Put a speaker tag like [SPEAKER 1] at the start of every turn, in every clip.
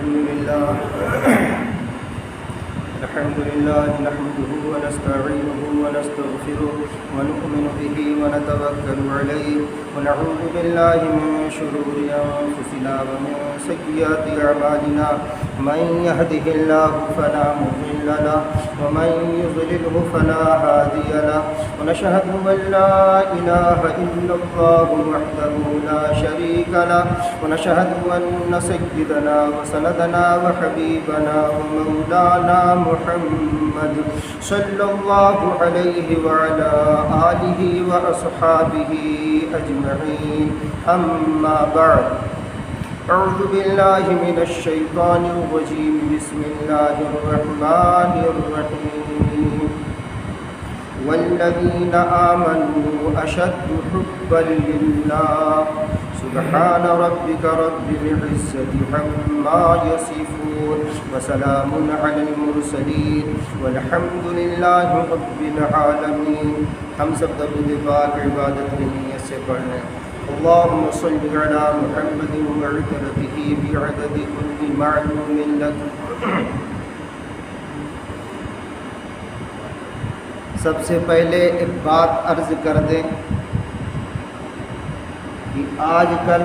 [SPEAKER 1] الحمد لله نحمده ونستعينه ونستغفره ونؤمن به ونتوكل عليه ونعوذ بالله من شرور أنفسنا ومن سيئات أعمالنا من يهده الله فلا مضل له ومن يضلله فلا هادي له ونشهد أن لا إله إلا الله وحده لا شريك له ونشهد أن سيدنا وسندنا وحبيبنا ومولانا محمد صلى الله عليه وعلى آله وأصحابه أجمعين أما بعد أعوذ بالله من الشيطان الرجيم بسم الله الرحمن الرحيم والذين آمنوا أشد حبا لله سبحان ربك رب العزة عما يصفون وسلام على المرسلين والحمد لله رب العالمين. ہم سب درود پاک عبادت نیت سے پڑھیں. اللهم صل على محمد وعترته بعدد كل معلوم لك. سب سے پہلے ایک بات عرض کر دیں کہ آج کل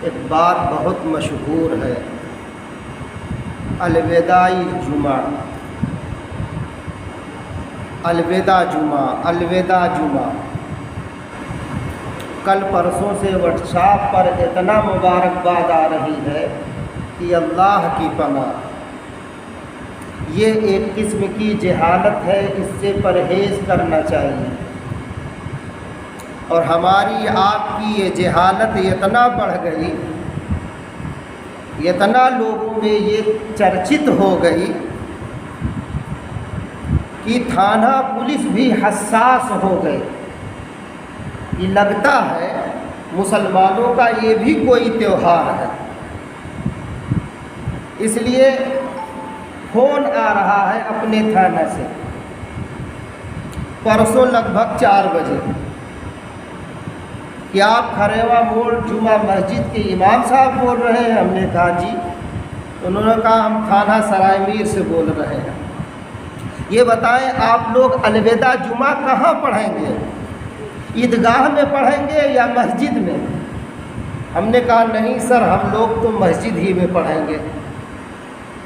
[SPEAKER 1] ایک بات بہت مشہور ہے، الوداعی جمعہ، الوداع جمعہ، الوداع جمعہ. کل پرسوں سے واٹس ایپ پر اتنا مبارکباد آ رہی ہے کہ اللہ کی پناہ. یہ ایک قسم کی جہالت ہے، اس سے پرہیز کرنا چاہیے. اور ہماری آپ کی یہ جہالت اتنا بڑھ گئی، اتنا لوگوں میں یہ چرچت ہو گئی کہ تھانہ پولیس بھی حساس ہو گئے کہ لگتا ہے مسلمانوں کا یہ بھی کوئی تہوار ہے. اس لیے فون آ رہا ہے اپنے تھانہ سے پرسوں لگ بھگ 4 بجے کہ آپ کھریوا موڑ جمعہ مسجد کے امام صاحب بول رہے ہیں. ہم نے کہا جی. انہوں نے کہا ہم تھانہ سرائے میر سے بول رہے ہیں. یہ بتائیں آپ لوگ الوداع جمعہ کہاں پڑھیں گے؟ عیدگاہ میں پڑھیں گے یا مسجد میں؟ ہم نے کہا نہیں سر، ہم لوگ تو مسجد ہی میں پڑھیں گے.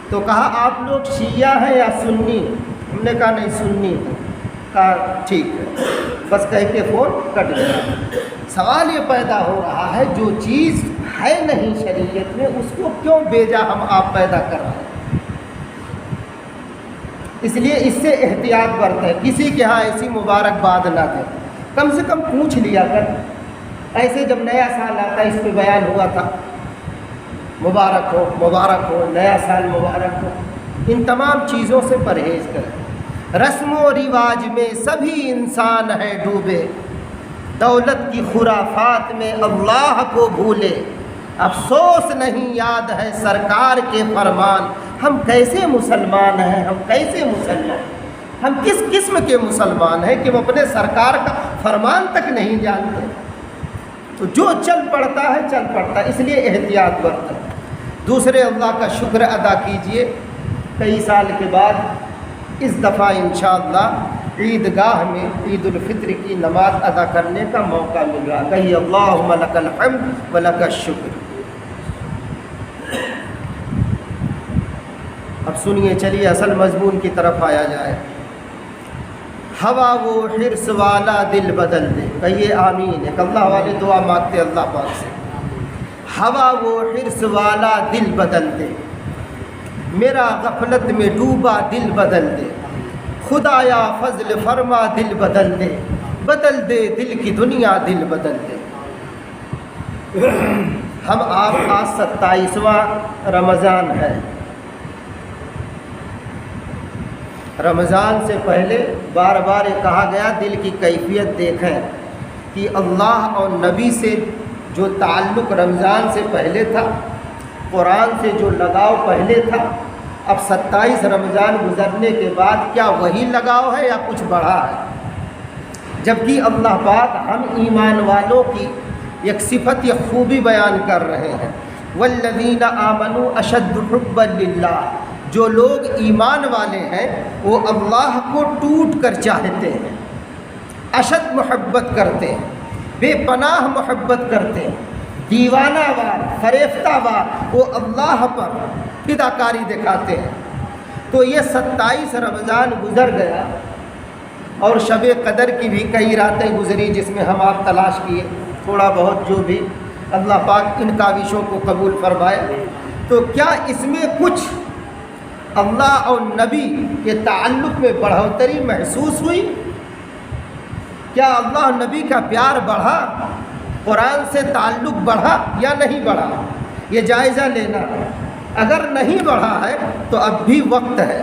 [SPEAKER 1] تو کہا آپ لوگ شیعہ ہیں یا سنی؟ ہم نے کہا نہیں سنی ہیں. کہا ٹھیک ہے، بس کہہ کے فون کٹ گیا. سوال یہ پیدا ہو رہا ہے جو چیز ہے نہیں شریعت میں اس کو کیوں بیجا ہم آپ پیدا کر رہے ہیں؟ اس لیے اس سے احتیاط برتیں. کسی کے ہاں ایسی مبارکباد نہ دیں، کم سے کم پوچھ لیا کر. ایسے جب نیا سال آتا اس پہ بیان ہوا تھا مبارک ہو مبارک ہو، نیا سال مبارک ہو. ان تمام چیزوں سے پرہیز کریں. رسم و رواج میں سبھی انسان ہیں ڈوبے، دولت کی خرافات میں اللہ کو بھولے. افسوس نہیں یاد ہے سرکار کے فرمان. ہم کیسے مسلمان ہیں؟ ہم کیسے مسلمان؟ ہم کس قسم کے مسلمان ہیں کہ وہ اپنے سرکار کا فرمان تک نہیں جانتے؟ تو جو چل پڑتا ہے چل پڑتا ہے. اس لیے احتیاط برتیں. دوسرے اللہ کا شکر ادا کیجئے. کئی سال کے بعد اس دفعہ انشاءاللہ عیدگاہ میں عید الفطر کی نماز ادا کرنے کا موقع مل رہا. کہیے اللہم لک الحمد ولک الشکر. اب سنیے، چلیے اصل مضمون کی طرف آیا جائے. ہوا وہ حرص والا دل بدل دے. کہیے آمین. ایک اللہ والے دعا مانگتے اللہ پاک سے. ہوا وہ حرص والا دل بدل دے، میرا غفلت میں ڈوبا دل بدل دے. خدایا فضل فرما دل بدل دے، بدل دے دل کی دنیا دل بدل دے. ہم آپ کا 27واں رمضان ہے. رمضان سے پہلے بار بار یہ کہا گیا دل کی کیفیت دیکھیں کہ اللہ اور نبی سے جو تعلق رمضان سے پہلے تھا، قرآن سے جو لگاؤ پہلے تھا، اب 27 رمضان گزرنے کے بعد کیا وہی لگاؤ ہے یا کچھ بڑھا ہے؟ جبکہ اللہ پاک ہم ایمان والوں کی ایک صفت یا خوبی بیان کر رہے ہیں والذین آمنوا اشد حبا للہ، جو لوگ ایمان والے ہیں وہ اللہ کو ٹوٹ کر چاہتے ہیں، اشد محبت کرتے ہیں، بے پناہ محبت کرتے ہیں، دیوانہ وار فریفتہ وار وہ اللہ پر فداکاری دکھاتے ہیں۔ تو یہ 27 رمضان گزر گیا اور شب قدر کی بھی کئی راتیں گزری جس میں ہم آپ تلاش کیے تھوڑا بہت، جو بھی اللہ پاک ان کاوشوں کو قبول فرمائے۔ تو کیا اس میں کچھ اللہ اور نبی کے تعلق میں بڑھوتری محسوس ہوئی؟ کیا اللہ نبی کا پیار بڑھا، قرآن سے تعلق بڑھا یا نہیں بڑھا؟ یہ جائزہ لینا ہے۔ اگر نہیں بڑھا ہے تو اب بھی وقت ہے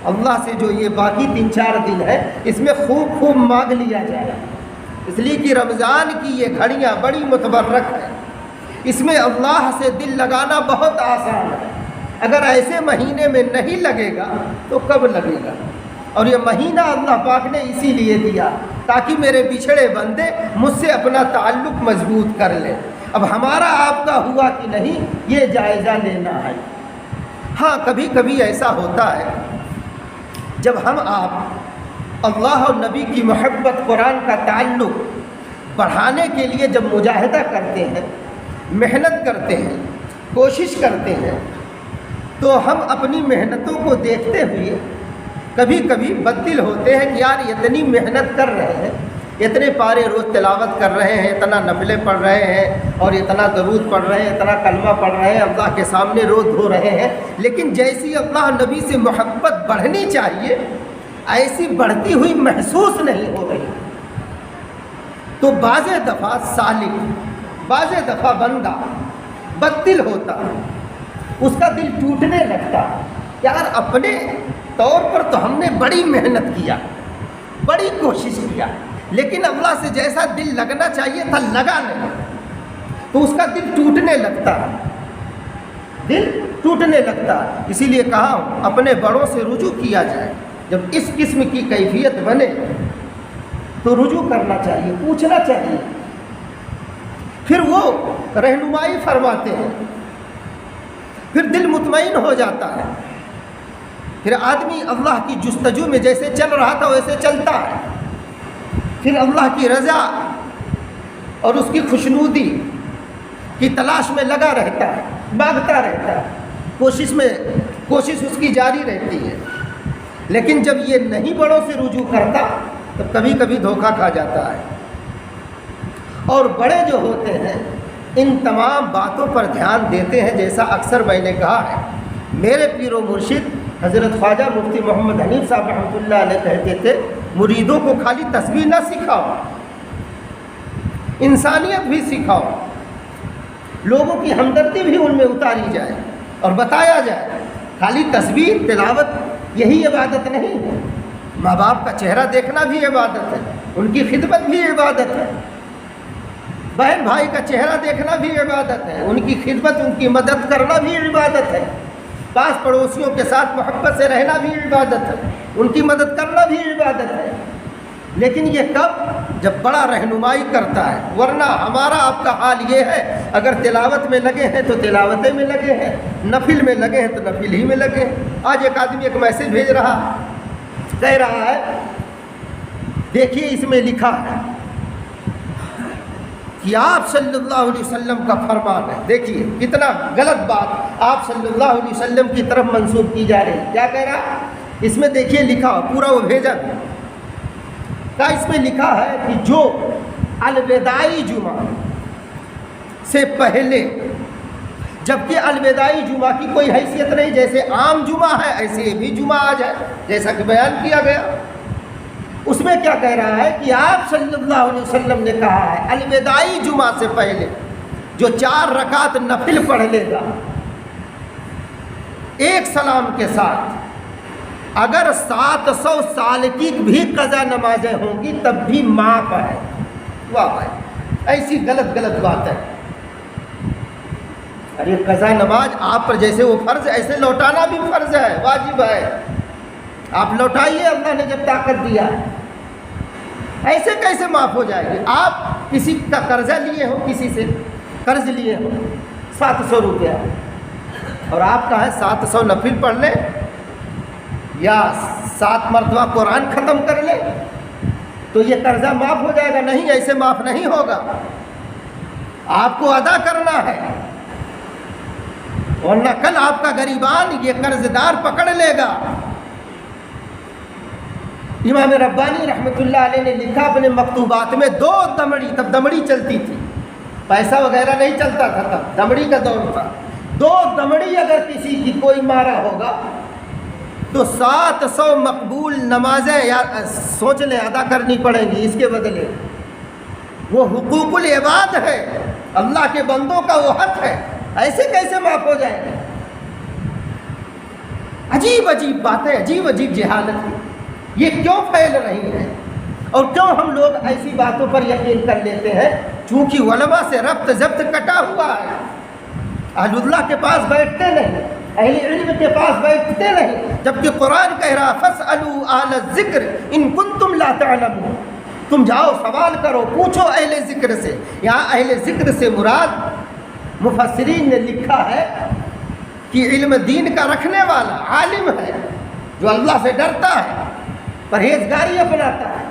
[SPEAKER 1] اللہ سے، جو یہ باقی 3-4 دن ہے اس میں خوب خوب مانگ لیا جائے، اس لیے کہ رمضان کی یہ گھڑیاں بڑی متبرک ہیں، اس میں اللہ سے دل لگانا بہت آسان ہے۔ اگر ایسے مہینے میں نہیں لگے گا تو کب لگے گا؟ اور یہ مہینہ اللہ پاک نے اسی لیے دیا تاکہ میرے بچھڑے بندے مجھ سے اپنا تعلق مضبوط کر لیں۔ اب ہمارا آپ کا ہوا کہ نہیں یہ جائزہ لینا ہے۔ ہاں کبھی کبھی ایسا ہوتا ہے جب ہم آپ اللہ اور نبی کی محبت، قرآن کا تعلق بڑھانے کے لیے جب مجاہدہ کرتے ہیں، محنت کرتے ہیں، کوشش کرتے ہیں، تو ہم اپنی محنتوں کو دیکھتے ہوئے کبھی کبھی بددل ہوتے ہیں کہ یار اتنی محنت کر رہے ہیں، اتنے پارے روز تلاوت کر رہے ہیں، اتنا نفلیں پڑھ رہے ہیں اور اتنا درود پڑھ رہے ہیں، اتنا کلمہ پڑھ رہے ہیں، اللہ کے سامنے روز دھو رہے ہیں، لیکن جیسی اللہ نبی سے محبت بڑھنی چاہیے ایسی بڑھتی ہوئی محسوس نہیں ہو رہی۔ تو بعض دفعہ سالک، بعض دفعہ بندہ بددل ہوتا، اس کا دل ٹوٹنے لگتا، یار اپنے طور پر تو ہم نے بڑی محنت کیا، بڑی کوشش کیا، لیکن اللہ سے جیسا دل لگنا چاہیے تھا لگا نہیں، تو اس کا دل ٹوٹنے لگتا، دل ٹوٹنے لگتا۔ اسی لیے کہا اپنے بڑوں سے رجوع کیا جائے، جب اس قسم کی کیفیت بنے تو رجوع کرنا چاہیے، پوچھنا چاہیے، پھر وہ رہنمائی فرماتے ہیں، پھر دل مطمئن ہو جاتا ہے، پھر آدمی اللہ کی جستجو میں جیسے چل رہا تھا ویسے چلتا ہے، پھر اللہ کی رضا اور اس کی خوشنودی کی تلاش میں لگا رہتا ہے، مانگتا رہتا ہے، کوشش اس کی جاری رہتی ہے۔ لیکن جب یہ نہیں بڑوں سے رجوع کرتا تو کبھی کبھی دھوکہ کھا جاتا ہے۔ اور بڑے جو ہوتے ہیں ان تمام باتوں پر دھیان دیتے ہیں، جیسا اکثر میں نے کہا ہے، میرے پیر و مرشد حضرت خواجہ مفتی محمد حنیف صاحب رحمۃ اللہ علیہ کہتے تھے مریدوں کو خالی تسبیح نہ سکھاؤ، انسانیت بھی سکھاؤ، لوگوں کی ہمدردی بھی ان میں اتاری جائے اور بتایا جائے۔ خالی تسبیح تلاوت یہی عبادت نہیں ہے، ماں باپ کا چہرہ دیکھنا بھی عبادت ہے، ان کی خدمت بھی عبادت ہے، بہن بھائی کا چہرہ دیکھنا بھی عبادت ہے، ان کی خدمت، ان کی مدد کرنا بھی عبادت ہے، پاس پڑوسیوں کے ساتھ محبت سے رہنا بھی عبادت ہے، ان کی مدد کرنا بھی عبادت ہے۔ لیکن یہ کب؟ جب بڑا رہنمائی کرتا ہے، ورنہ ہمارا آپ کا حال یہ ہے، اگر تلاوت میں لگے ہیں تو تلاوتیں میں لگے ہیں، نفل میں لگے ہیں تو نفل ہی میں لگے ہیں۔ آج ایک آدمی ایک میسیج بھیج رہا، کہہ رہا ہے دیکھیے اس میں لکھا ہے کہ آپ صلی اللہ علیہ وسلم کا فرمان ہے، دیکھیے کتنا غلط بات آپ صلی اللہ علیہ وسلم کی طرف منسوب کی جا رہی ہے۔ کیا کہہ رہا؟ اس میں دیکھیے لکھا، پورا وہ بھیجا کہا اس میں لکھا ہے کہ جو الوداعی جمعہ سے پہلے، جبکہ الوداعی جمعہ کی کوئی حیثیت نہیں، جیسے عام جمعہ ہے ایسے یہ بھی جمعہ آ جائے، جیسا کہ بیان کیا گیا، اس میں کیا کہہ رہا ہے کہ آپ صلی اللہ علیہ وسلم نے کہا ہے الوداعی جمعہ سے پہلے جو 4 رکعت نفل پڑھ لے گا ایک سلام کے ساتھ، اگر 700 سال کی بھی قضا نمازیں ہوں گی تب بھی معاف ہے۔ واہ بھائی، ایسی غلط بات ہے۔ ارے قضا نماز آپ پر جیسے وہ فرض ہے ایسے لوٹانا بھی فرض ہے، واجب ہے، آپ لوٹائیے، اللہ نے جب طاقت دیا ہے۔ ایسے کیسے معاف ہو جائے گی؟ آپ کسی کا قرضہ لیے ہو کسی سے، قرض لیے ہوں 700 روپیہ، اور آپ کہا ہے 700 نفل پڑھ لیں یا 7 مرتبہ قرآن ختم کر لیں تو یہ قرضہ معاف ہو جائے گا. نہیں، ایسے معاف نہیں ہوگا، آپ کو ادا کرنا ہے، ورنہ کل آپ کا غریبان یہ قرض دار پکڑ لے گا. امام ربانی رحمۃ اللہ علیہ نے لکھا اپنے مکتوبات میں 2 دمڑی، تب دمڑی چلتی تھی، پیسہ وغیرہ نہیں چلتا تھا، تب دمڑی کا دور تھا. 2 دمڑی اگر کسی کی کوئی مارا ہوگا تو 700 مقبول نمازیں یا سوچ لیں ادا کرنی پڑیں گی اس کے بدلے. وہ حقوق العباد ہے، اللہ کے بندوں کا وہ حق ہے، ایسے کیسے معاف ہو جائے گا؟ عجیب عجیب باتیں، عجیب عجیب جہالت ہے. یہ کیوں پھیل رہی ہے اور کیوں ہم لوگ ایسی باتوں پر یقین کر لیتے ہیں؟ چونکہ علماء سے ربط ضبط کٹا ہوا ہے. اہل اللہ کے پاس بیٹھتے نہیں، اہل علم کے پاس بیٹھتے نہیں، جبکہ قرآن کہہ رہا فاسألوا اہل الذکر ان کنتم لا تعلمون. تم جاؤ سوال کرو، پوچھو اہل ذکر سے. یہاں اہل ذکر سے مراد مفسرین نے لکھا ہے کہ علم دین کا رکھنے والا عالم ہے جو اللہ سے ڈرتا ہے، پرہیزگاری اپناتا ہے.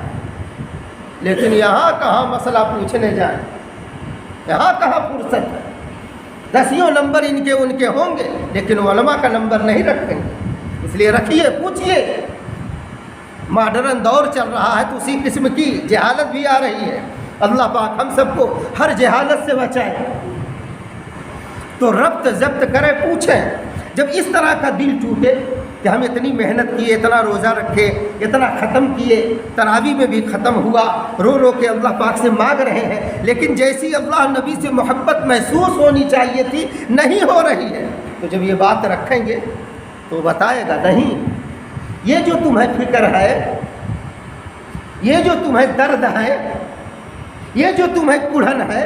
[SPEAKER 1] لیکن یہاں کہاں مسئلہ پوچھنے جائیں، یہاں کہاں فرصت ہے. 10 نمبر ان کے ہوں گے لیکن علماء کا نمبر نہیں رکھیں گے. اس لیے رکھیے، پوچھیے. ماڈرن دور چل رہا ہے تو اسی قسم کی جہالت بھی آ رہی ہے. اللہ پاک ہم سب کو ہر جہالت سے بچائے. تو ربط ضبط کرے، پوچھیں. جب اس طرح کا دل ٹوٹے کہ ہم اتنی محنت کیے، اتنا روزہ رکھے، اتنا ختم کیے، تراویح میں بھی ختم ہوا، رو رو کے اللہ پاک سے مانگ رہے ہیں، لیکن جیسی اللہ نبی سے محبت محسوس ہونی چاہیے تھی نہیں ہو رہی ہے، تو جب یہ بات رکھیں گے تو بتائے گا نہیں، یہ جو تمہیں فکر ہے، یہ جو تمہیں درد ہے، یہ جو تمہیں کڑھن ہے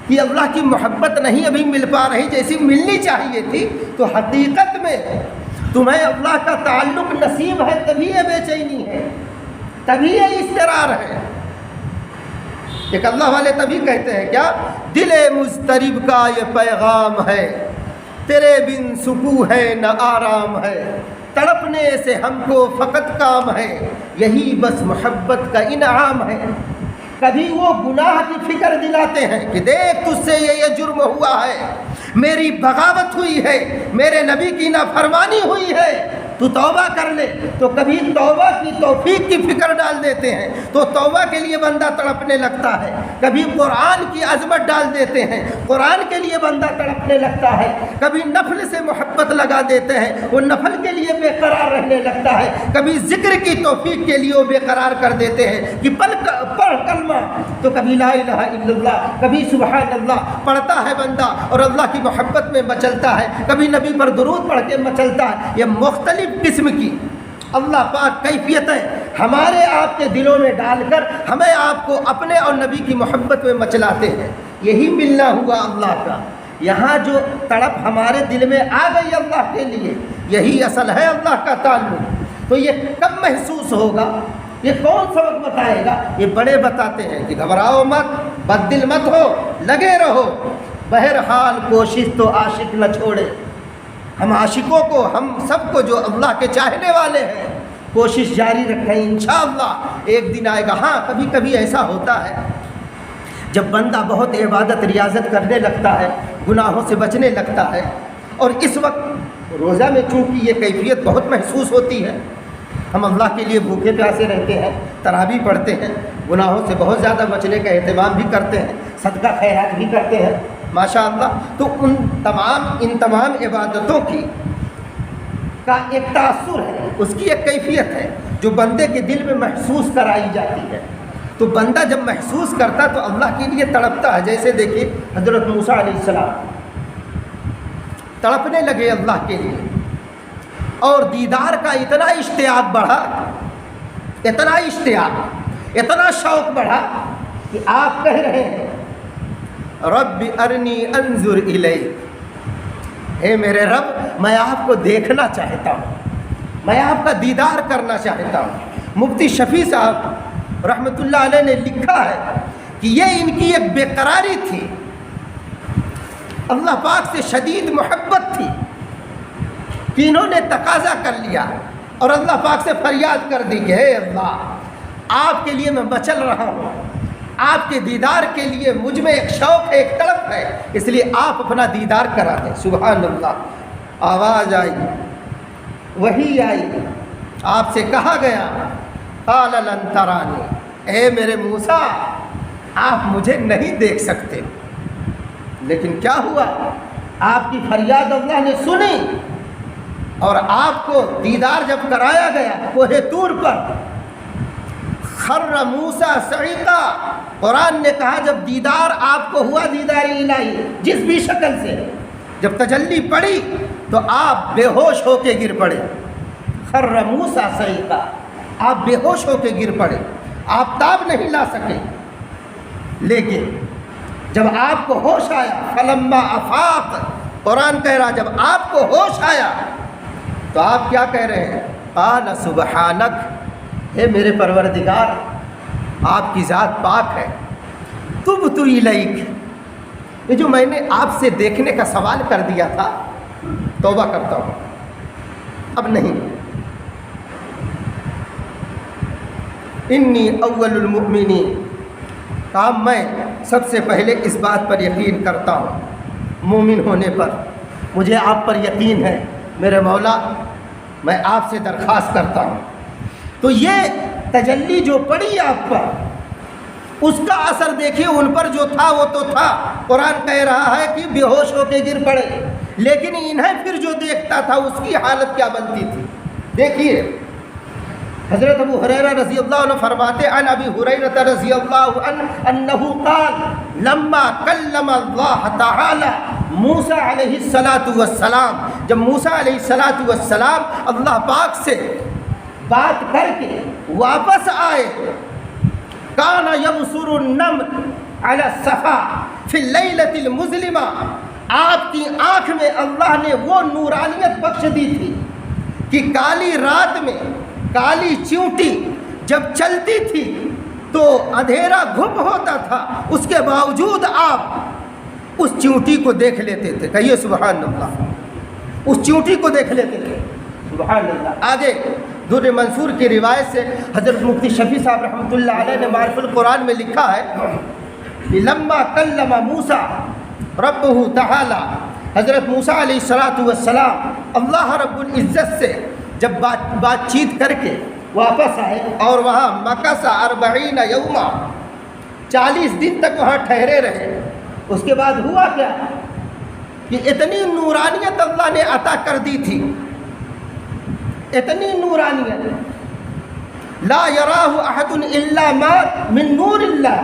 [SPEAKER 1] کہ اللہ کی محبت نہیں ابھی مل پا رہی جیسی ملنی چاہیے تھی، تو حقیقت میں تمہیں اللہ کا تعلق نصیب ہے، تبھی یہ بے چینی ہے، تبھی یہ اضطرار ہے. ایک اللہ والے تبھی کہتے ہیں کیا، دل مضطرب کا یہ پیغام ہے، تیرے بن سکون ہے نہ آرام ہے، تڑپنے سے ہم کو فقط کام ہے، یہی بس محبت کا انعام ہے. کبھی وہ گناہ کی فکر دلاتے ہیں کہ دیکھ تجھ سے یہ جرم ہوا ہے، میری بغاوت ہوئی ہے، میرے نبی کی نافرمانی ہوئی ہے، تو توبہ کر لے. تو کبھی توبہ کی توفیق کی فکر ڈال دیتے ہیں تو توبہ کے لیے بندہ تڑپنے لگتا ہے. کبھی قرآن کی عظمت ڈال دیتے ہیں، قرآن کے لیے بندہ تڑپنے لگتا ہے. کبھی نفل سے محبت لگا دیتے ہیں، وہ نفل کے لیے بے قرار رہنے لگتا ہے. کبھی ذکر کی توفیق کے لیے وہ بے قرار کر دیتے ہیں کہ پڑھ کلمہ، تو کبھی لا الہ الا اللہ، کبھی سبحان اللہ پڑھتا ہے بندہ اور اللہ کی محبت میں مچلتا ہے، کبھی نبی پر درود پڑھ کے مچلتا ہے. یہ مختلف قسم کی اللہ پاک کیفیتیں ہمارے آپ کے دلوں میں ڈال کر ہمیں آپ کو اپنے اور نبی کی محبت میں مچلاتے ہیں. یہی ملنا ہوا اللہ کا. یہاں جو تڑپ ہمارے دل میں آ گئی اللہ کے لیے، یہی اصل ہے اللہ کا تعلق. تو یہ کب محسوس ہوگا؟ یہ کون سبق بتائے گا؟ یہ بڑے بتاتے ہیں کہ گھبراؤ مت، بد دل مت ہو، لگے رہو. بہرحال کوشش تو عاشق نہ چھوڑے. ہم عاشقوں کو، ہم سب کو جو اللہ کے چاہنے والے ہیں، کوشش جاری رکھیں. انشاءاللہ ایک دن آئے گا. ہاں کبھی کبھی ایسا ہوتا ہے جب بندہ بہت عبادت ریاضت کرنے لگتا ہے، گناہوں سے بچنے لگتا ہے، اور اس وقت روزہ میں چونکہ یہ کیفیت بہت محسوس ہوتی ہے، ہم اللہ کے لیے بھوکے پیاسے رہتے ہیں، تراویح پڑھتے ہیں، گناہوں سے بہت زیادہ بچنے کا اہتمام بھی کرتے ہیں، صدقہ خیرات بھی کرتے ہیں ماشاء اللہ. تو ان تمام عبادتوں کی کا ایک تاثر ہے، اس کی ایک کیفیت ہے جو بندے کے دل میں محسوس کرائی جاتی ہے. تو بندہ جب محسوس کرتا تو اللہ کے لیے تڑپتا ہے. جیسے دیکھیے حضرت موسیٰ علیہ السلام تڑپنے لگے اللہ کے لیے، اور دیدار کا اتنا اشتیاق بڑھا، اتنا اشتیاق، اتنا شوق بڑھا کہ آپ کہہ رہے ہیں رب ارنی انظر الیک، اے میرے رب میں آپ کو دیکھنا چاہتا ہوں، میں آپ کا دیدار کرنا چاہتا ہوں. مفتی شفیع صاحب رحمۃ اللہ علیہ نے لکھا ہے کہ یہ ان کی ایک بے قراری تھی اللہ پاک سے شدید محبت تھی کہ انہوں نے تقاضا کر لیا اور اللہ پاک سے فریاد کر دی کہ اے اللہ، آپ کے لیے میں مچل رہا ہوں، آپ کے دیدار کے لیے مجھ میں ایک شوق ہے، ایک تڑپ ہے، اس لیے آپ اپنا دیدار کرا دیں۔ سبحان اللہ۔ آواز آئی، وحی آئی، آپ سے کہا گیا قال لن ترانی، اے میرے موسیٰ آپ مجھے نہیں دیکھ سکتے۔ لیکن کیا ہوا؟ آپ کی فریاد اللہ نے سنی اور آپ کو دیدار جب کرایا گیا کوہ طور پر، خر موسیٰ صعقا، قرآن نے کہا جب دیدار آپ کو ہوا، دیدار الہی جس بھی شکل سے، جب تجلی پڑی تو آپ بے ہوش ہو کے گر پڑے۔ خر موسیٰ صعقا، آپ بے ہوش ہو کے گر پڑے، آپ تاب نہیں لا سکے۔ لیکن جب آپ کو ہوش آیا، فلما افاق، قرآن کہہ رہا جب آپ کو ہوش آیا تو آپ کیا کہہ رہے ہیں؟ قال سبحانک، اے میرے پروردگار آپ کی ذات پاک ہے، تبت الیک، یہ جو میں نے آپ سے دیکھنے کا سوال کر دیا تھا توبہ کرتا ہوں، اب نہیں۔ انی اول المؤمنین، کہا میں سب سے پہلے اس بات پر یقین کرتا ہوں، مومن ہونے پر مجھے آپ پر یقین ہے میرے مولا، میں آپ سے درخواست کرتا ہوں۔ تو یہ تجلی جو پڑی آپ پر، اس کا اثر دیکھیے، ان پر جو تھا وہ تو تھا، قرآن کہہ رہا ہے کہ بے ہوش ہو کے گر پڑے، لیکن انہیں پھر جو دیکھتا تھا اس کی حالت کیا بنتی تھی۔ دیکھیے حضرت ابو ہریرہ رضی اللہ عنہ فرماتے عن ابی ہریرہ رضی اللہ عنہ انہ قال لما کلم اللہ تعالی موسیٰ علیہ السلام، جب موسیٰ علیہ السلام اللہ پاک سے بات کر کے واپس آئے، کان یبصر النمل علی الصفا فی اللیلۃ المظلمہ، آپ کی آنکھ میں اللہ نے وہ نورانیت بخش دی تھی کہ کالی رات میں کالی چیونٹی جب چلتی تھی تو اندھیرا گھپ ہوتا تھا، اس کے باوجود آپ اس چیونٹی کو دیکھ لیتے تھے۔ کہیے سبحان اللہ، اس چیونٹی کو دیکھ لیتے تھے۔ سبحان اللہ۔ آگے در منصور کی روایت سے حضرت مفتی شفیع صاحب رحمۃ اللہ علیہ نے معرف القرآن میں لکھا ہے کہ لما کلم موسیٰ ربہ تعالی، حضرت موسیٰ علیہ السلام اللہ رب العزت سے جب بات چیت کر کے واپس آئے اور وہاں مکث 40 یوما، 40 دن تک وہاں ٹھہرے رہے، اس کے بعد ہوا کیا کہ اتنی نورانیت اللہ نے عطا کر دی تھی، اتنی نورانیت لا یراہ احد الا ما من نور اللہ،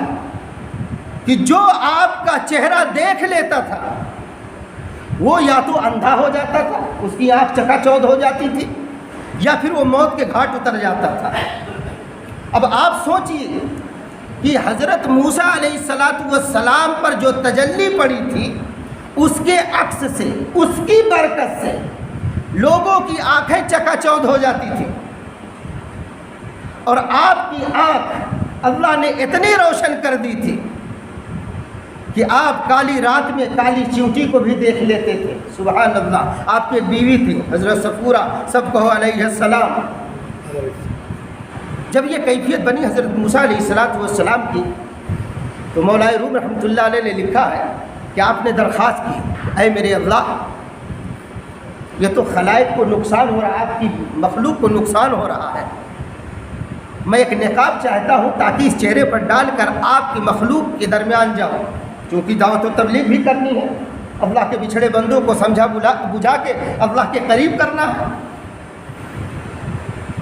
[SPEAKER 1] کہ جو آپ کا چہرہ دیکھ لیتا تھا وہ یا تو اندھا ہو جاتا تھا، اس کی آنکھ چکا چوندھ ہو جاتی تھی، یا پھر وہ موت کے گھاٹ اتر جاتا تھا۔ اب آپ سوچئے کہ حضرت موسیٰ علیہ السلام پر جو تجلی پڑی تھی، اس کے عکس سے، اس کی برکت سے لوگوں کی آنکھیں چکا چوندھ ہو جاتی تھی، اور آپ کی آنکھ اللہ نے اتنی روشن کر دی تھی کہ آپ کالی رات میں کالی چیونٹی کو بھی دیکھ لیتے تھے۔ سبحان اللہ۔ آپ کی بیوی تھی حضرت صفورہ، سب کہو علیہ السلام۔ جب یہ کیفیت بنی حضرت موسیٰ علیہ السلام کی، تو مولا روم رحمۃ اللہ علیہ نے لکھا ہے کہ آپ نے درخواست کی، اے میرے اللہ، یہ تو خلائق کو نقصان ہو رہا ہے، آپ کی مخلوق کو نقصان ہو رہا ہے، میں ایک نقاب چاہتا ہوں تاکہ اس چہرے پر ڈال کر آپ کی مخلوق کے درمیان جاؤں، چونکہ دعوت و تبلیغ بھی کرنی ہے، اللہ کے بچھڑے بندوں کو سمجھا بجھا کے اللہ کے قریب کرنا ہے۔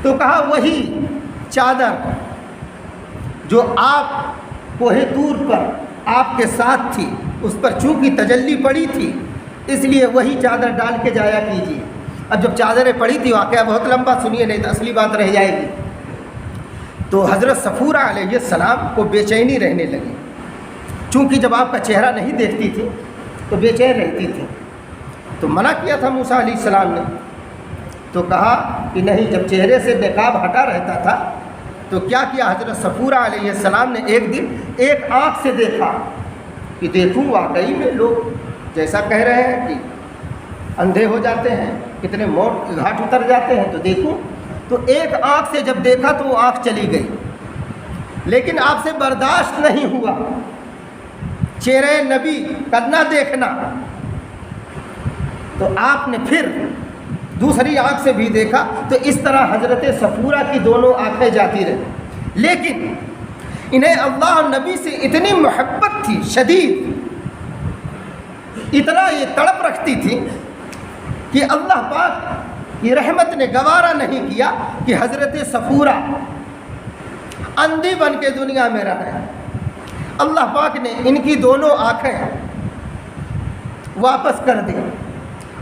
[SPEAKER 1] تو کہا وہی چادر جو آپ کوہ طور پر آپ کے ساتھ تھی، اس پر چونکہ تجلی پڑی تھی، اس لیے وہی چادر ڈال کے جایا کیجیے۔ اب جب چادریں پڑی تھی، واقعہ بہت لمبا سنیے نہیں تو اصلی بات رہ جائے گی، تو حضرت صفورہ علیہ السلام کو بے چینی رہنے لگی، چونکہ جب آپ کا چہرہ نہیں دیکھتی تھی تو بے چین رہتی تھی۔ تو منع کیا تھا موسیٰ علیہ السلام نے، تو کہا کہ نہیں، جب چہرے سے نقاب ہٹا رہتا تھا تو کیا کیا حضرت صفورہ علیہ السلام نے ایک دن ایک آنکھ سے دیکھا کہ دیکھوں واقعی میں لوگ جیسا کہہ رہے ہیں کہ اندھے ہو جاتے ہیں، کتنے موت گھاٹ اتر جاتے ہیں، تو دیکھوں تو ایک آنکھ سے جب دیکھا تو وہ آنکھ چلی گئی، لیکن آپ سے برداشت نہیں ہوا چہرے نبی کا نہ دیکھنا، تو آپ نے پھر دوسری آنکھ سے بھی دیکھا، تو اس طرح حضرت صفورہ کی دونوں آنکھیں جاتی رہیں، لیکن انہیں اللہ اور نبی سے اتنی محبت تھی شدید، اتنا یہ تڑپ رکھتی تھی کہ اللہ پاک کی رحمت نے گوارا نہیں کیا کہ حضرت صفورہ اندھی بن کے دنیا میں رہیں۔ اللہ پاک نے ان کی دونوں آنکھیں واپس کر دی،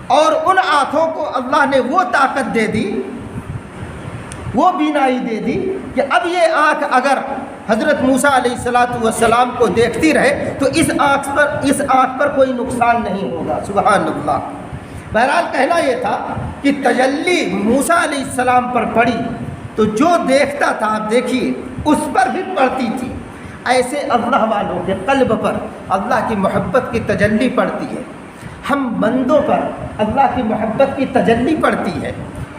[SPEAKER 1] اور ان آنکھوں کو اللہ نے وہ طاقت دے دی، وہ بینائی دے دی کہ اب یہ آنکھ اگر حضرت موسیٰ علیہ السلام کو دیکھتی رہے تو اس آنکھ پر کوئی نقصان نہیں ہوگا۔ سبحان اللہ۔ بہرحال کہنا یہ تھا کہ تجلی موسیٰ علیہ السلام پر پڑی تو جو دیکھتا تھا، آپ دیکھیے، اس پر بھی پڑتی تھی۔ ایسے اللہ والوں کے قلب پر اللہ کی محبت کی تجلی پڑتی ہے، ہم بندوں پر اللہ کی محبت کی تجلی پڑتی ہے۔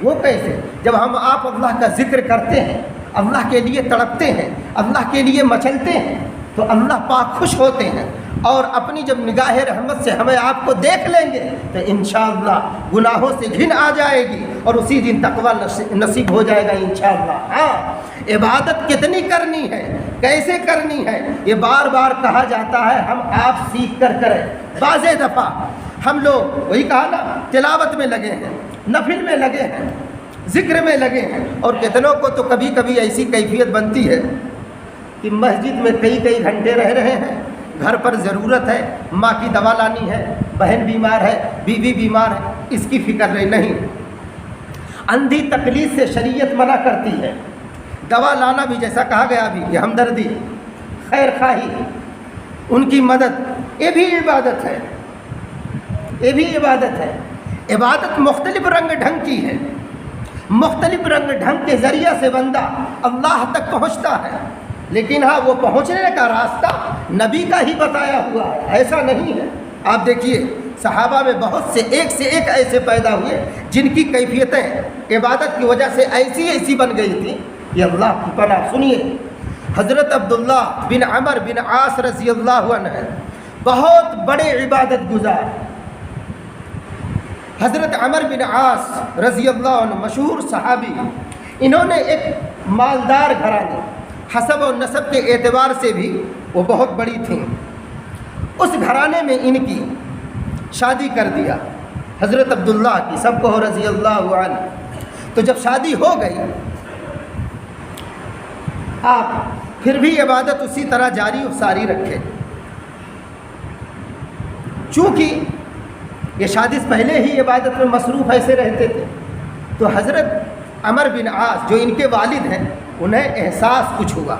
[SPEAKER 1] وہ کیسے؟ جب ہم آپ اللہ کا ذکر کرتے ہیں، اللہ کے لیے تڑپتے ہیں، اللہ کے لیے مچلتے ہیں، تو اللہ پاک خوش ہوتے ہیں، اور اپنی جب نگاہ رحمت سے ہمیں آپ کو دیکھ لیں گے تو انشاءاللہ گناہوں سے گھن آ جائے گی، اور اسی دن تقویٰ نصیب ہو جائے گا انشاءاللہ۔ ہاں، عبادت کتنی کرنی ہے، کیسے کرنی ہے، یہ بار بار کہا جاتا ہے، ہم آپ سیکھ کر کریں۔ بعض دفعہ ہم لوگ وہی کہا نا، تلاوت میں لگے ہیں، نفل میں لگے ہیں، ذکر میں لگے ہیں، اور کتنوں کو تو کبھی کبھی ایسی کیفیت بنتی ہے کہ مسجد میں کئی گھنٹے رہ رہے ہیں، گھر پر ضرورت ہے، ماں کی دوا لانی ہے، بہن بیمار ہے، بیوی بیمار ہے، اس کی فکر نہیں۔ اندھی تکلیف سے شریعت منع کرتی ہے، دوا لانا بھی جیسا کہا گیا بھی کہ ہمدردی، خیر خواہی، ان کی مدد، یہ بھی عبادت ہے، یہ بھی عبادت ہے۔ عبادت مختلف رنگ ڈھنگ کی ہے، مختلف رنگ ڈھنگ کے ذریعہ سے بندہ اللہ تک پہنچتا ہے، لیکن ہاں وہ پہنچنے کا راستہ نبی کا ہی بتایا ہوا ہے، ایسا نہیں ہے۔ آپ دیکھیے صحابہ میں بہت سے ایک ایسے پیدا ہوئے جن کی کیفیتیں عبادت کی وجہ سے ایسی بن گئی تھیں کہ اللہ کی پناہ۔ سنیے، حضرت عبداللہ بن عمر بن عاص رضی اللہ عنہ بہت بڑے عبادت گزار، حضرت عمر بن عاص رضی اللہ عنہ مشہور صحابی، انہوں نے ایک مالدار گھرانے، حسب و نسب کے اعتبار سے بھی وہ بہت بڑی تھیں، اس گھرانے میں ان کی شادی کر دیا حضرت عبداللہ کی، سب کو رضی اللہ عنہ۔ تو جب شادی ہو گئی، آپ پھر بھی عبادت اسی طرح جاری و ساری رکھے، چونکہ یہ شادی سے پہلے ہی عبادت میں مصروف ایسے رہتے تھے، تو حضرت عمر بن عاص جو ان کے والد ہیں، انہیں احساس کچھ ہوا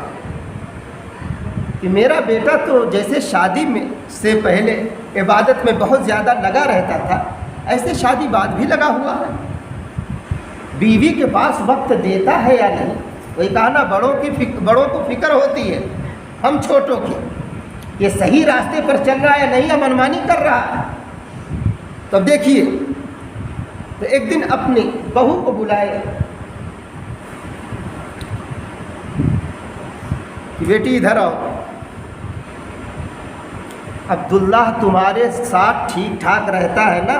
[SPEAKER 1] کہ میرا بیٹا تو جیسے شادی میں سے پہلے عبادت میں بہت زیادہ لگا رہتا تھا، ایسے شادی بعد بھی لگا ہوا ہے، بیوی کے پاس وقت دیتا ہے یا نہیں۔ وہی کہا نا، بڑوں کو فکر ہوتی ہے، ہم چھوٹوں کی، یہ صحیح راستے پر چل رہا ہے نہیں، یا منمانی کر رہا ہے۔ تو دیکھیے، تو ایک دن اپنی بہو کو بلائے کہ بیٹی ادھر آؤ، عبداللہ تمہارے ساتھ ٹھیک ٹھاک رہتا ہے نا؟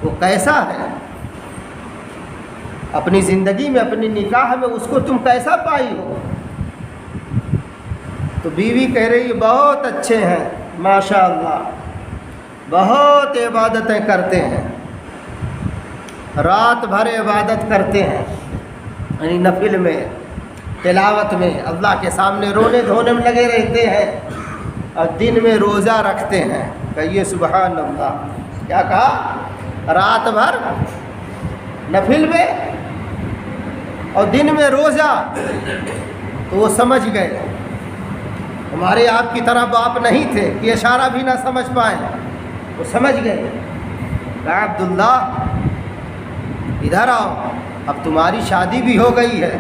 [SPEAKER 1] وہ کیسا ہے؟ اپنی زندگی میں، اپنی نکاح میں اس کو تم کیسا پائی ہو؟ تو بیوی کہہ رہی ہے بہت اچھے ہیں ماشاءاللہ، بہت عبادتیں کرتے ہیں، رات بھر عبادت کرتے ہیں، یعنی نفل میں، تلاوت میں، اللہ کے سامنے رونے دھونے میں لگے رہتے ہیں، اور دن میں روزہ رکھتے ہیں۔ کہیے سبحان اللہ۔ کیا کہا؟ رات بھر نفل میں اور دن میں روزہ۔ تو وہ سمجھ گئے، ہمارے آپ کی طرح باپ نہیں تھے کہ اشارہ بھی نہ سمجھ پائیں، وہ سمجھ گئے۔ کہا عبداللہ ادھر آؤ، اب تمہاری شادی بھی ہو گئی ہے،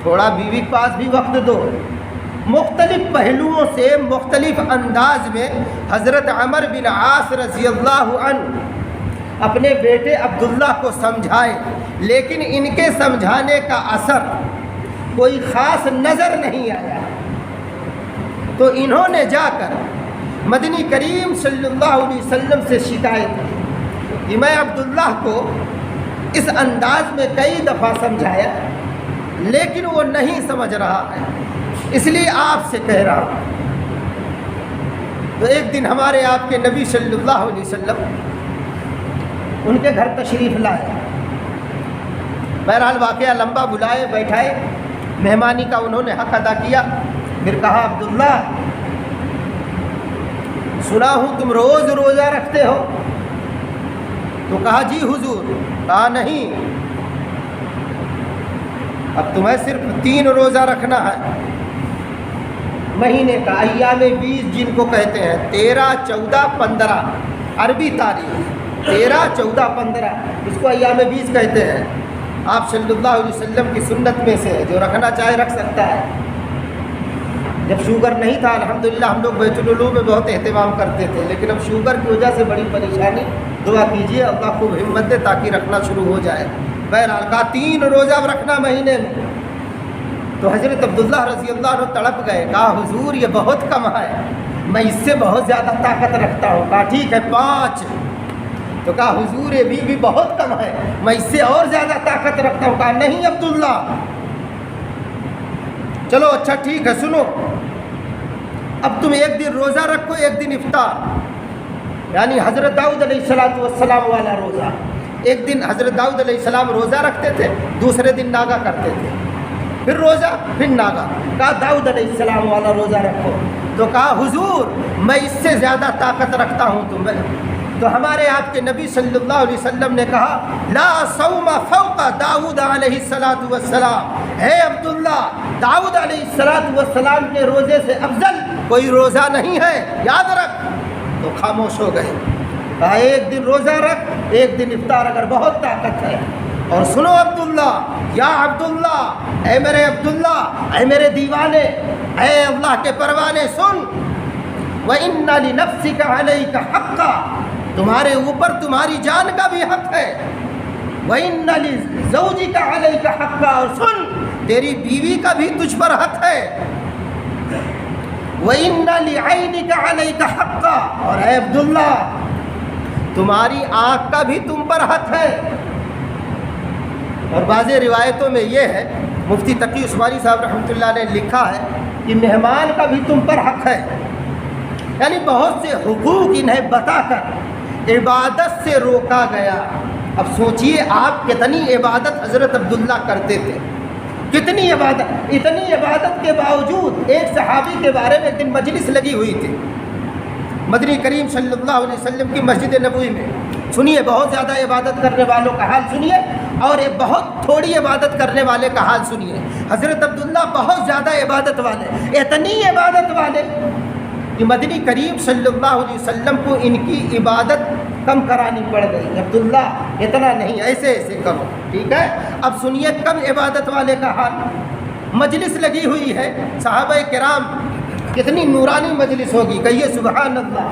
[SPEAKER 1] تھوڑا بیوی کے پاس بھی وقت دو۔ مختلف پہلوؤں سے مختلف انداز میں حضرت عمر بن عاص رضی اللہ عنہ اپنے بیٹے عبداللہ کو سمجھائے، لیکن ان کے سمجھانے کا اثر کوئی خاص نظر نہیں آیا، تو انہوں نے جا کر مدنی کریم صلی اللہ علیہ وسلم سے شکایت کی کہ میں عبداللہ کو اس انداز میں کئی دفعہ سمجھایا لیکن وہ نہیں سمجھ رہا ہے، اس لیے آپ سے کہہ رہا ہوں۔ تو ایک دن ہمارے آپ کے نبی صلی اللہ علیہ وسلم ان کے گھر تشریف لائے، بہرحال واقعہ لمبا، بلائے بیٹھائے، مہمانی کا انہوں نے حق ادا کیا، پھر کہا عبداللہ سنا ہوں تم روز روزہ رکھتے ہو؟ تو کہا جی حضور۔ کہا نہیں، اب تمہیں صرف 3 روزہ رکھنا ہے مہینے کا، ایام 20 جن کو کہتے ہیں، 13، 14، 15 عربی تاریخ، 13، 14، 15 اس کو ایام 20 کہتے ہیں۔ آپ صلی اللہ علیہ وسلم کی سنت میں سے جو رکھنا چاہے رکھ سکتا ہے۔ جب شوگر نہیں تھا الحمدللہ ہم لوگ بیت العلوم میں بہت اہتمام کرتے تھے، لیکن اب شوگر کی وجہ سے بڑی پریشانی، دعا کیجیے اللہ خوب ہمت دے تاکہ رکھنا شروع ہو جائے۔ بہرحال کہا 3 روزہ رکھنا مہینے میں۔ تو حضرت عبداللہ رضی اللہ عنہ تڑپ گئے، کہا حضور یہ بہت کم ہے، میں اس سے بہت زیادہ طاقت رکھتا ہوں۔ کہا ٹھیک ہے 5۔ تو کہا حضور یہ بھی بہت کم ہے، میں اس سے اور زیادہ طاقت رکھتا ہوں۔ کہا نہیں عبداللہ، چلو اچھا ٹھیک ہے سنو، اب تم ایک دن روزہ رکھو، ایک دن افطار، یعنی حضرت داؤد علیہ السلام والا روزہ۔ ایک دن حضرت داؤد علیہ السلام روزہ رکھتے تھے، دوسرے دن ناگا کرتے تھے، پھر روزہ پھر ناگا۔ کہا داؤد علیہ السلام والا روزہ رکھو۔ تو کہا حضور میں اس سے زیادہ طاقت رکھتا ہوں تمہیں۔ تو ہمارے آپ کے نبی صلی اللہ علیہ وسلم نے کہا لا صوم فوق داؤد علیہ السلام، اے عبداللہ داؤد علیہ السلام کے روزے سے افضل کوئی روزہ نہیں ہے، یاد رکھ۔ تو خاموش ہو گئے۔ کہا ایک دن روزہ رکھ، ایک دن افطار اگر بہت طاقت ہے۔ اور سنو عبداللہ، یا عبداللہ، اے میرے عبداللہ، اے میرے دیوانے، اے اللہ کے پروانے سن، وَإِنَّ لِنَفْسِكَ عَلَيْكَ حَقًّا، تمہارے اوپر تمہاری جان کا بھی حق ہے، وَإِنَّ لِزَوْجِكَ عَلَيْكَ حَقًّا، اور سن تیری بیوی کا بھی تجھ پر حق ہے، وَإِنَّ لِعَيْنِكَ عَلَيْكَ حَقًّا، اور اے عبداللہ تمہاری آنکھ کا بھی تم پر حق ہے۔ اور بعض روایتوں میں یہ ہے، مفتی تقی عثمانی صاحب رحمۃ اللہ نے لکھا ہے کہ مہمان کا بھی تم پر حق ہے، یعنی بہت سے حقوق انہیں بتا کر عبادت سے روکا گیا۔ اب سوچئے آپ کتنی عبادت حضرت عبداللہ کرتے تھے، کتنی عبادت، اتنی عبادت کے باوجود ایک صحابی کے بارے میں ایک دن مجلس لگی ہوئی تھی مدنی کریم صلی اللہ علیہ وسلم کی مسجد نبوی میں۔ سنیے بہت زیادہ عبادت کرنے والوں کا حال سنیے، اور ایک بہت تھوڑی عبادت کرنے والے کا حال سنیے۔ حضرت عبداللہ بہت زیادہ عبادت والے، اتنی عبادت والے کہ مدنی کریم صلی اللہ علیہ وسلم کو ان کی عبادت کم کرانی پڑ گئی۔ عبداللہ اتنا نہیں، ایسے ایسے کرو، ٹھیک ہے۔ اب سنیے کم عبادت والے کا حال۔ مجلس لگی ہوئی ہے، صحابہ کرام، کتنی نورانی مجلس ہوگی، کہیے سبحان اللہ۔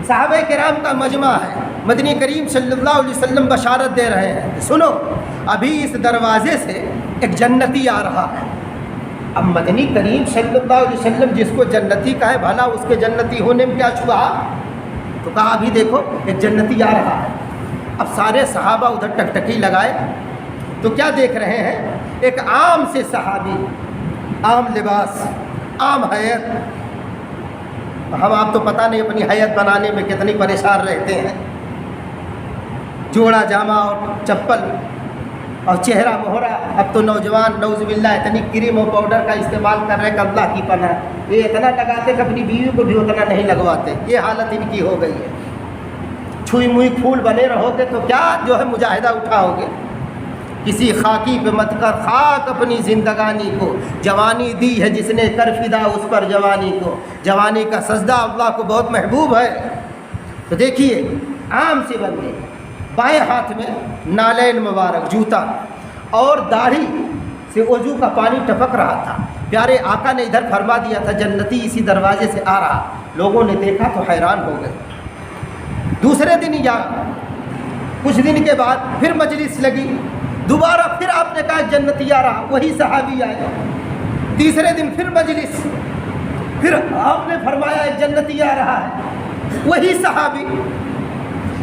[SPEAKER 1] صحابہ کرام کا مجمع ہے، مدنی کریم صلی اللہ علیہ وسلم بشارت دے رہے ہیں، سنو ابھی اس دروازے سے ایک جنتی آ رہا ہے۔ اب مدنی کریم صلی اللہ علیہ وسلم جس کو جنتی کہے بھلا اس کے جنتی ہونے میں کیا چھپا؟ تو کہا ابھی دیکھو ایک جنتی آ رہا ہے۔ اب سارے صحابہ ادھر ٹکٹکی لگائے تو کیا دیکھ رہے ہیں؟ ایک عام سے صحابی، عام لباس، عام حیت۔ ہم آپ تو پتہ نہیں اپنی حیت بنانے میں کتنی پریشان رہتے ہیں، جوڑا جامہ اور چپل اور چہرہ مہرا۔ اب تو نوجوان نعوذ باللہ اتنی کریم اور پاؤڈر کا استعمال کر رہے کہ اللہ کی پناہ، یہ اتنا لگاتے کہ اپنی بیوی کو بھی اتنا نہیں لگواتے۔ یہ حالت ان کی ہو گئی ہے۔ چھوئی موئی پھول بنے رہو گے تو کیا جو ہے مجاہدہ اٹھاؤ گے؟ کسی خاکی پہ مت کر خاک اپنی زندگانی کو، جوانی دی ہے جس نے کر فدا اس پر جوانی کو۔ جوانی کا سجدہ اللہ کو بہت محبوب ہے۔ تو دیکھیے عام سے بندے، بائیں ہاتھ میں نالین مبارک، جوتا، اور داڑھی سے وضو کا پانی ٹپک رہا تھا، پیارے آقا نے ادھر فرما دیا تھا جنتی اسی دروازے سے آ رہا، لوگوں نے دیکھا تو حیران ہو گئے۔ دوسرے دن یا کچھ دن کے بعد پھر مجلس لگی، دوبارہ پھر آپ نے کہا جنتی آ رہا، وہی صحابی آئے۔ تیسرے دن پھر مجلس، پھر آپ نے فرمایا ایک جنتی آ رہا ہے، وہی صحابی۔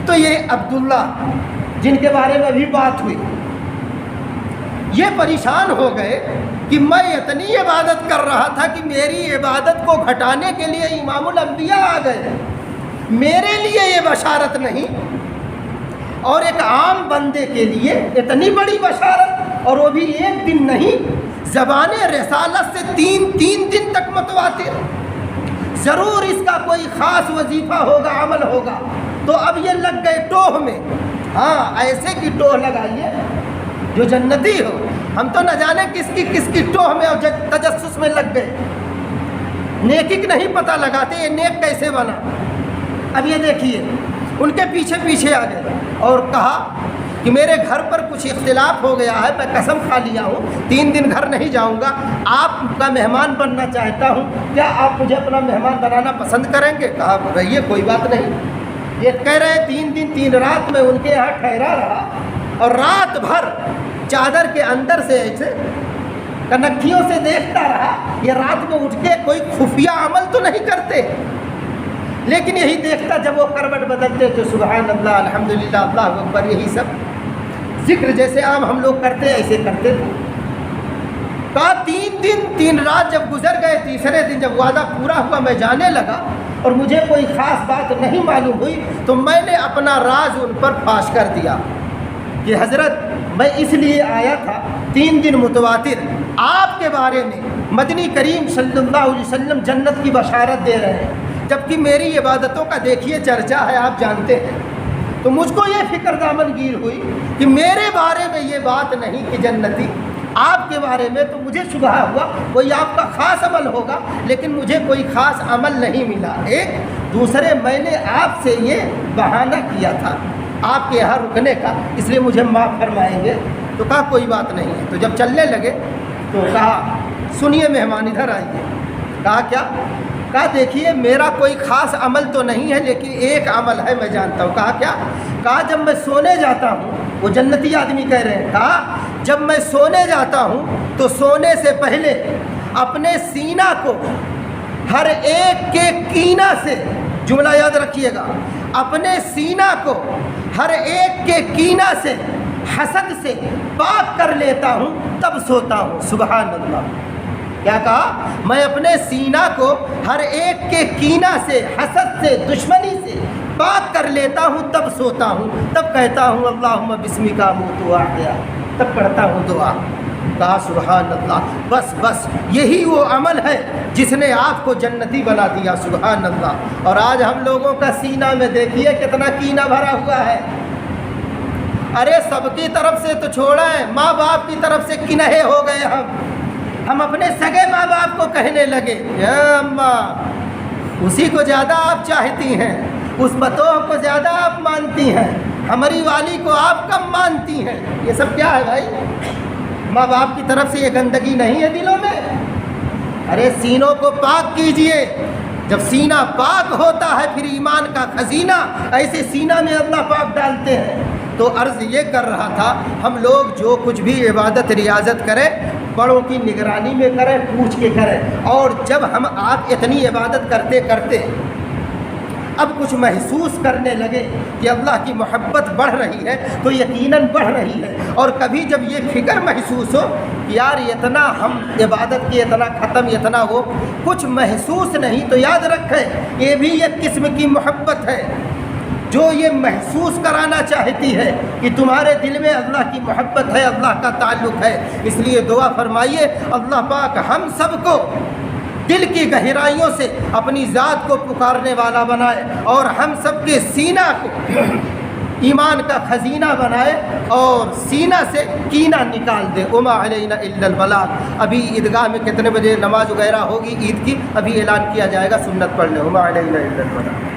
[SPEAKER 1] تو یہ عبداللہ جن کے بارے میں بھی بات ہوئی، یہ پریشان ہو گئے کہ میں اتنی عبادت کر رہا تھا کہ میری عبادت کو گھٹانے کے لیے امام الانبیاء آ گئے، میرے لیے یہ بشارت نہیں، اور ایک عام بندے کے لیے اتنی بڑی بشارت، اور وہ بھی ایک دن نہیں، زبان رسالت سے تین دن تک متواتر۔ ضرور اس کا کوئی خاص وظیفہ ہوگا، عمل ہوگا۔ تو اب یہ لگ گئے ٹوہ میں، ہاں ایسے کی ٹوہ لگائیے جو جنتی ہو۔ ہم تو نہ جانے کس کی ٹوہ میں اور تجسس میں لگ گئے، نیکی کی نہیں پتہ لگاتے یہ نیک کیسے بنا۔ اب یہ دیکھیے ان کے پیچھے آ گئے اور کہا کہ میرے گھر پر کچھ اختلاف ہو گیا ہے، میں قسم کھا لیا ہوں 3 دن گھر نہیں جاؤں گا، آپ کا مہمان بننا چاہتا ہوں، کیا آپ مجھے اپنا مہمان بنانا پسند کریں گے؟ کہا رہیے کوئی بات نہیں۔ یہ کہہ رہے 3 دن 3 رات میں ان کے یہاں ٹھہرا رہا، اور رات بھر چادر کے اندر سے ایسے کنکھیوں سے دیکھتا رہا، یہ رات میں اٹھ کے کوئی خفیہ عمل تو نہیں کرتے، لیکن یہی دیکھتا جب وہ کروٹ بدلتے تو سبحان اللہ، الحمدللہ، اللہ اکبر، یہی سب ذکر جیسے عام ہم لوگ کرتے ایسے کرتے تھے۔ کہا 3 دن 3 رات جب گزر گئے، تیسرے دن جب وعدہ پورا ہوا میں جانے لگا اور مجھے کوئی خاص بات نہیں معلوم ہوئی، تو میں نے اپنا راز ان پر فاش کر دیا کہ حضرت میں اس لیے آیا تھا 3 دن متواتر آپ کے بارے میں مدنی کریم صلی اللہ علیہ وسلم جنت کی بشارت دے رہے ہیں، جبکہ میری عبادتوں کا دیکھیے چرچا ہے، آپ جانتے ہیں۔ تو مجھ کو یہ فکر دامن گیر ہوئی کہ میرے بارے میں یہ بات نہیں کہ جنتی، آپ کے بارے میں تو مجھے شبہ ہوا کوئی آپ کا خاص عمل ہوگا، لیکن مجھے کوئی خاص عمل نہیں ملا۔ ایک دوسرے میں نے آپ سے یہ بہانہ کیا تھا آپ کے یہاں رکنے کا، اس لیے مجھے معاف فرمائیں گے؟ تو کہا کوئی بات نہیں ہے۔ تو جب چلنے لگے تو کہا سنیے مہمان ادھر آئیے۔ کہا کیا؟ کہا دیکھیے میرا کوئی خاص عمل تو نہیں ہے، لیکن ایک عمل ہے میں جانتا ہوں۔ کہا کیا؟ کہا جب میں سونے جاتا ہوں، وہ جنتی آدمی کہہ رہے ہیں، کہا جب میں سونے جاتا ہوں تو سونے سے پہلے اپنے سینہ کو ہر ایک کے کینہ سے، جملہ یاد رکھیے گا، اپنے سینہ کو ہر ایک کے کینہ سے، حسد سے پاک کر لیتا ہوں تب سوتا ہوں۔ سبحان اللہ۔ کیا کہا؟ میں اپنے سینہ کو ہر ایک کے کینہ سے، حسد سے، دشمنی سے پاک کر لیتا ہوں تب سوتا ہوں، تب کہتا ہوں اللہم بسمک اموت واحیا، تب پڑھتا ہوں دعا۔ کہا سبحان اللہ، بس یہی وہ عمل ہے جس نے آپ کو جنتی بنا دیا۔ سبحان اللہ۔ اور آج ہم لوگوں کا سینہ میں دیکھیے کتنا کینہ بھرا ہوا ہے۔ ارے سب کی طرف سے تو چھوڑیں، ماں باپ کی طرف سے کنہے ہو گئے ہم اپنے سگے ماں باپ کو کہنے لگے یا اماں، اسی کو زیادہ آپ چاہتی ہیں، اس بتوح کو زیادہ آپ مانتی ہیں، ہماری والی کو آپ کم مانتی ہیں۔ یہ سب کیا ہے بھائی؟ ماں باپ کی طرف سے یہ گندگی نہیں ہے دلوں میں؟ ارے سینوں کو پاک کیجئے، جب سینہ پاک ہوتا ہے پھر ایمان کا خزینہ ایسے سینہ میں اللہ پاک ڈالتے ہیں۔ تو عرض یہ کر رہا تھا ہم لوگ جو کچھ بھی عبادت ریاضت کریں بڑوں کی نگرانی میں کریں، پوچھ کے کریں، اور جب ہم آپ اتنی عبادت کرتے کرتے اب کچھ محسوس کرنے لگے کہ اللہ کی محبت بڑھ رہی ہے تو یقیناً بڑھ رہی ہے، اور کبھی جب یہ فکر محسوس ہو کہ یار اتنا ہم عبادت کی، اتنا ختم، اتنا وہ کچھ محسوس نہیں، تو یاد رکھیں یہ بھی ایک قسم کی محبت ہے جو یہ محسوس کرانا چاہتی ہے کہ تمہارے دل میں اللہ کی محبت ہے، اللہ کا تعلق ہے۔ اس لیے دعا فرمائیے اللہ پاک ہم سب کو دل کی گہرائیوں سے اپنی ذات کو پکارنے والا بنائے، اور ہم سب کے سینہ کو ایمان کا خزینہ بنائے اور سینہ سے کینہ نکال دے۔ وما علینا الا البلاغ۔ ابھی عیدگاہ میں کتنے بجے نماز وغیرہ ہوگی عید کی، ابھی اعلان کیا جائے گا، سنت پڑھ لیں۔ وما علینا الا البلاغ۔